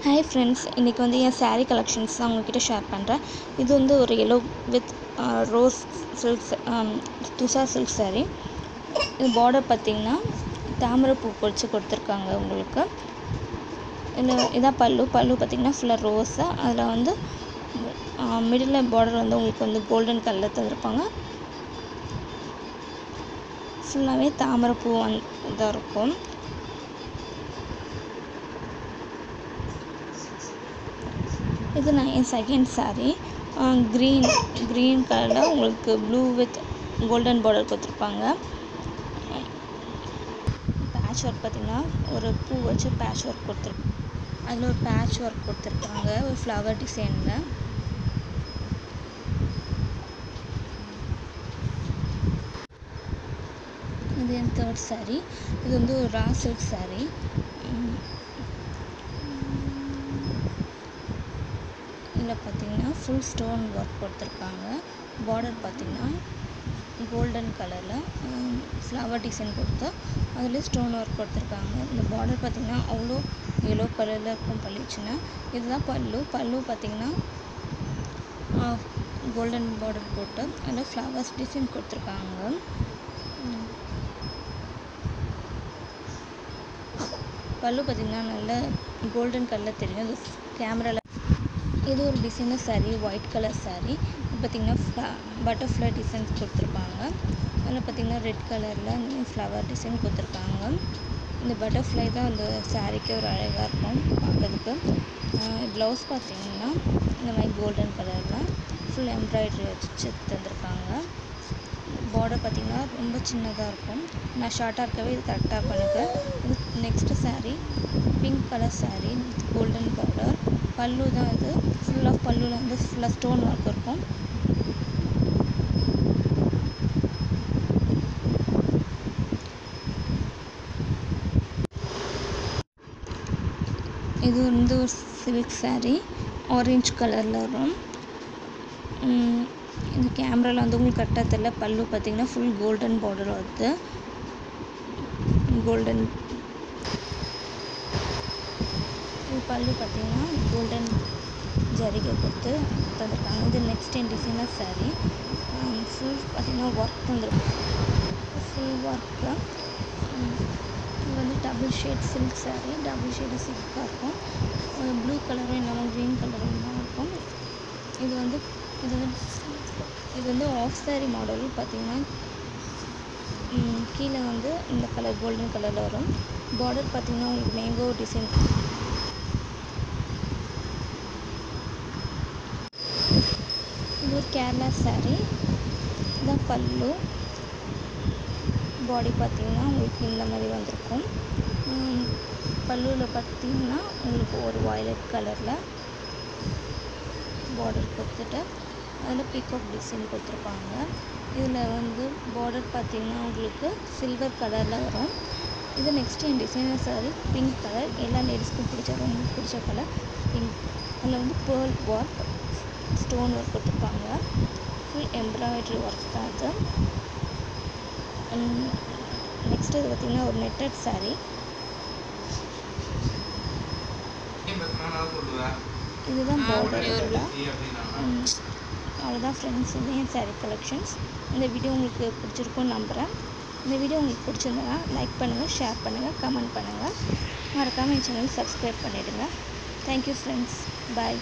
Hi friends, இன்னைக்கு வந்து என் saree collections தான் உங்ககிட்ட ஷேர் பண்ணுறேன். இது வந்து ஒரு yellow with rose silk துஷா silk saree. இது பார்டர் பார்த்தீங்கன்னா தாமரைப்பூ பொறிச்சு கொடுத்துருக்காங்க உங்களுக்கு. இதான் பல்லு பார்த்தீங்கன்னா ஃபுல்லாக ரோஸு. அதில் வந்து மிடில் பார்டர் வந்து உங்களுக்கு வந்து கோல்டன் கலரில் தந்திருப்பாங்க. ஃபுல்லாகவே தாமரைப்பூ இதாக இருக்கும். இது நான் என் செகண்ட் saree. க்ரீன் கலரில் உங்களுக்கு ப்ளூ வித் கோல்டன் பார்டர் கொடுத்துருப்பாங்க. பேட்ச் ஒர்க் பார்த்திங்கன்னா ஒரு பூ வச்சு பேட்ச் ஒர்க் கொடுத்துருப்பாங்க. அதில் ஒரு பேட்ச் ஒர்க் கொடுத்துருக்காங்க ஒரு ஃப்ளவர் டிசைனில். இது என் தேர்ட் saree. இது வந்து ஒரு ரா சில்க் saree. இதில் பார்த்தீங்கன்னா ஃபுல் ஸ்டோன் ஒர்க் கொடுத்துருக்காங்க. பார்டர் பார்த்தீங்கன்னா கோல்டன் கலரில் ஃப்ளவர் டிசைன் கொடுத்து அதில் ஸ்டோன் ஒர்க் கொடுத்துருக்காங்க. இந்த பார்டர் பார்த்திங்கன்னா அவ்வளோ எல்லோ கலரில் இருக்கும் பளிச்சுன்னு. இதுதான் பல்லு பார்த்திங்கன்னா கோல்டன் பார்டர் போட்டு அதில் ஃப்ளவர்ஸ் டிசைன் கொடுத்துருக்காங்க. பல்லு பார்த்திங்கன்னா நல்ல கோல்டன் கலரில் தெரியும். இது கேமராவில் இது ஒரு designer saree, white colour saree. பார்த்திங்கன்னா பட்டர்ஃப்ளை டிசைன்ஸ் கொடுத்துருப்பாங்க. அதில் பார்த்திங்கன்னா ரெட் கலரில் ஃப்ளவர் டிசைன் கொடுத்துருக்காங்க. இந்த பட்டர்ஃப்ளை தான் அந்த சாரீக்கு ஒரு அழகாக இருக்கும் பார்க்கறதுக்கு. ப்ளவுஸ் பார்த்திங்கன்னா இந்த மாதிரி கோல்டன் கலரில் ஃபுல் எம்ப்ராய்டரி வச்சு தந்திருக்காங்க. பார்டர் பார்த்திங்கன்னா ரொம்ப சின்னதாக இருக்கும். நான் ஷார்ட்டாக இருக்கவே இது கரெக்டாக இருக்கும் எனக்கு. இது next saree pink colour saree with golden border. பல்லு தான் இது. ஃபுல்லாக பல்லுவில் வந்து ஃபுல்லாக ஸ்டோன் ஒர்க் இருக்கும். இது வந்து ஒரு சில்க் saree ஆரஞ்சு கலரில் வரும். இந்த கேமராவில் வந்து உங்களுக்கு கரெக்டாக தெரியல. பல்லு பார்த்திங்கன்னா ஃபுல் கோல்டன் பார்டர் வருது. கோல்டன் பல்லு பார்த்திங்கன்னா கோல்டன் ஜரிகை கொடுத்து தந்திருக்காங்க. இது நெக்ஸ்ட் என் டிசைனர் saree. ஃபுல் பார்த்திங்கன்னா ஒர்க் தந்துருக்காங்க. Full work. இது வந்து double shade silk saree. Double shade சில்காக இருக்கும். ப்ளூ கலரும் இல்லாமல் க்ரீன் கலரும் இருக்கும். இது வந்து ஆஃப் saree மாடல். பார்த்திங்கன்னா கீழே வந்து இந்த கலர் கோல்டன் கலரில் வரும். பார்டர் பார்த்திங்கன்னா உங்களுக்கு மேங்கோ டிசைன். இது ஒரு கேரளா saree. இதான் பல்லு. பாடி பார்த்திங்கன்னா உங்களுக்கு இந்த மாதிரி வந்திருக்கும். பல்லுவில் பார்த்திங்கன்னா உங்களுக்கு ஒரு வயலட் கலரில் பார்டர் கொடுத்துட்டு அதில் பீகாக் டிசைன் கொடுத்துருப்பாங்க. இதில் வந்து பார்டர் பார்த்திங்கன்னா உங்களுக்கு சில்வர் கலரில் வரும். இது நெக்ஸ்ட் என் டிசைனர் saree பிங்க் கலர். எல்லா லேடிஸ்க்கும் ரொம்ப பிடிச்ச கலர் பிங்க். அதில் வந்து பேர்ல் ஒர்க் ஸ்டோன் ஒர்க் கொடுத்துருப்பாங்க. ஃபுல் எம்ப்ராய்டரி ஒர்க் தான் அது. நெக்ஸ்ட் இது பார்த்திங்கன்னா ஒரு நெட்டட் saree. இதுதான் பார்டர். இதெல்லாம் அவ்வளோதான் ஃப்ரெண்ட்ஸ். இது என் saree கலெக்ஷன்ஸ். இந்த வீடியோ உங்களுக்கு பிடிச்சிருக்கும்னு நம்புகிறேன். இந்த வீடியோ உங்களுக்கு பிடிச்சிருந்தனா லைக் பண்ணுங்கள், ஷேர் பண்ணுங்கள், கமெண்ட் பண்ணுங்கள். மறக்காமல் என் சேனல் சப்ஸ்கிரைப் பண்ணிவிடுங்க. Thank you friends. பாய்.